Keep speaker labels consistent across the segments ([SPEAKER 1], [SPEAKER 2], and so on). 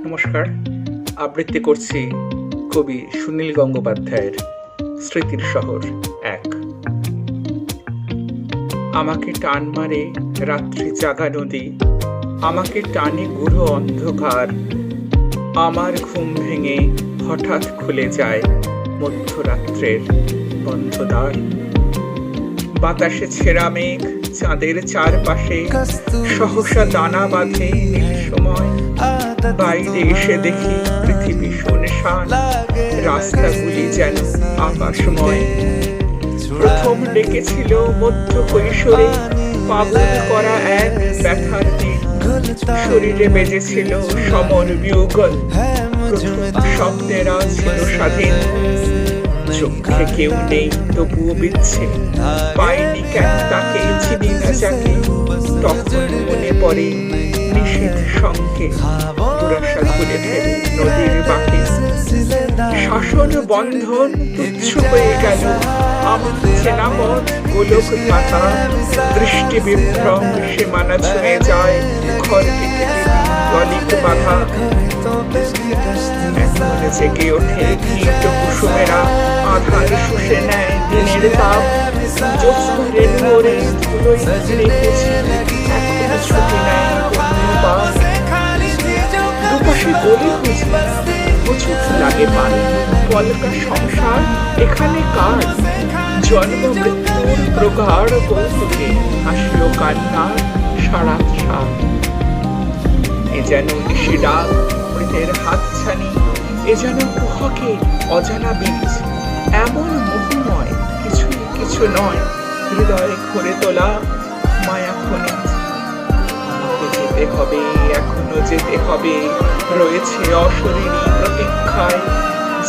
[SPEAKER 1] নমস্কার। আবৃত্তি করছি কবি সুনীল গঙ্গোপাধ্যায়ের স্মৃতির শহর এক। আমাকে টান মারে রাত্রি জাগা নদী, আমাকে টানে গুড়ো অন্ধকার। আমার ঘুম ভেঙে হঠাৎ খুলে যায় মধ্যরাত্রের বন্ধ দ্বার। বাতাসে ছেঁড়া মেঘ চাঁদের চারপাশে সহসা দানা বাঁধে নীল সময়। বাইরে এসে দেখি পৃথিবী শুনশান, রাস্তাগুলি যেন আকাশময়। প্রথম ডেকেছিল মধ্য কৈশোরে পাগল করা এক ব্যথার দিন। শরীরে বেজেছিল সমর বিউগল, প্রথম স্বপ্নেরা ছিল স্বাধীন। চোখে কেউ নেই তবুও বিচ্ছে, পাইনি কেন তাকে, চিনি না যাকে। তখন মনে পড়ে নিষেধ সঙ্গে দুরাশা ঘুরে ফেলে নদীর বাঁকে। শাসন বন্ধন তুচ্ছ হয়ে গেল, আমার চেনা পথ গোলক ধাতা। দৃষ্টি বিভ্রম সীমানা ছুঁয়ে যায়, ঘর থেকে গলিত বাধা। এখন জেগে ওঠে কীট কুসুমেরা, আধার শুষে নেয় দিনের তাপ। জ্যোৎস্নার মোড়ে ধুলোয় রেখেছি, এখনো ছুটি নেয় ধন্যবাদ। দুপাশে গলি খুঁজি, প্রচুর লাগে পানি। পলকা সংসার এখানে কার? জন্ম মৃত্যুর প্রগাঢ় কৌতুকে হাসিল কান্নার সারা সার। এ যেন নিশি ডাক মৃতের হাতছানি, এ যেন কুহকে অজানা বীজ। এমন মোহময় কিছুই কিছু নয়, হৃদয়ে ঘরে তোলা মায়া খনিজ। আমাকে যেতে হবে, এখনো যেতে হবে, রয়েছে অশরীরী প্রতীক্ষায়।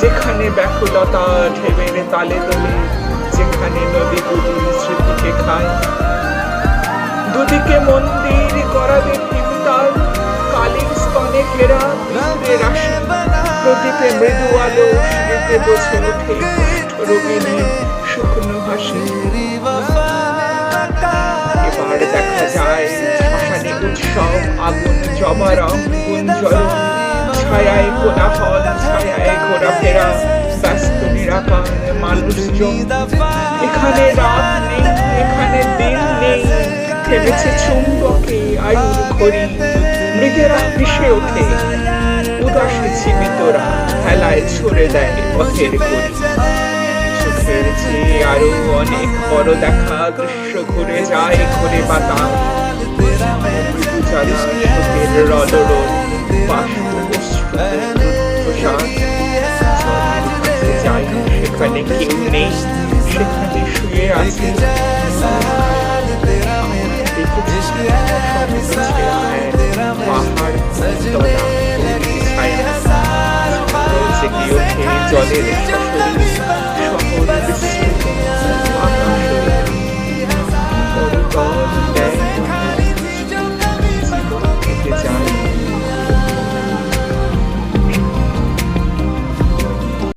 [SPEAKER 1] যেখানে ব্যাকুলতা ঢেউয়ের তালে তোলে, যেখানে নদীগুলি স্মৃতিকে খায়। দুদিকে মন্দির করাবে ভীমতাল, কালীর স্তনে ঘেরা বিপুরের রাশি। প্রদীপে মৃদু আলো স্মৃতি বোঝে ওঠে রোগিনী শুকনো হাসি। এবার দেখা যায় শ্মশানে উৎসব, আগুন জমা রং গুঞ্জরণ। ছায়ায় কোলাহল, ছায়ায় ঘোরাফেরা, ব্যস্ত নিরাকার মানুষজন। এখানে রাত নেই, এখানে দিন নেই, থেমেছে চুম্বকে আয়ুর ঘড়ি। মৃগেরা ভেসে ওঠে, উদাসী জীবিতরা হেলায় ছড়ে দেয় পথের কড়ি। চোখের চেয়ে আরো অনেক বড় দেখা দৃশ্য ঘুরে যায় ঘুরে বাতাস। শোকের রলরোল, সেখানে কেউ নেই, সেখানে শুয়ে আছে। পাহাড় জলের শহর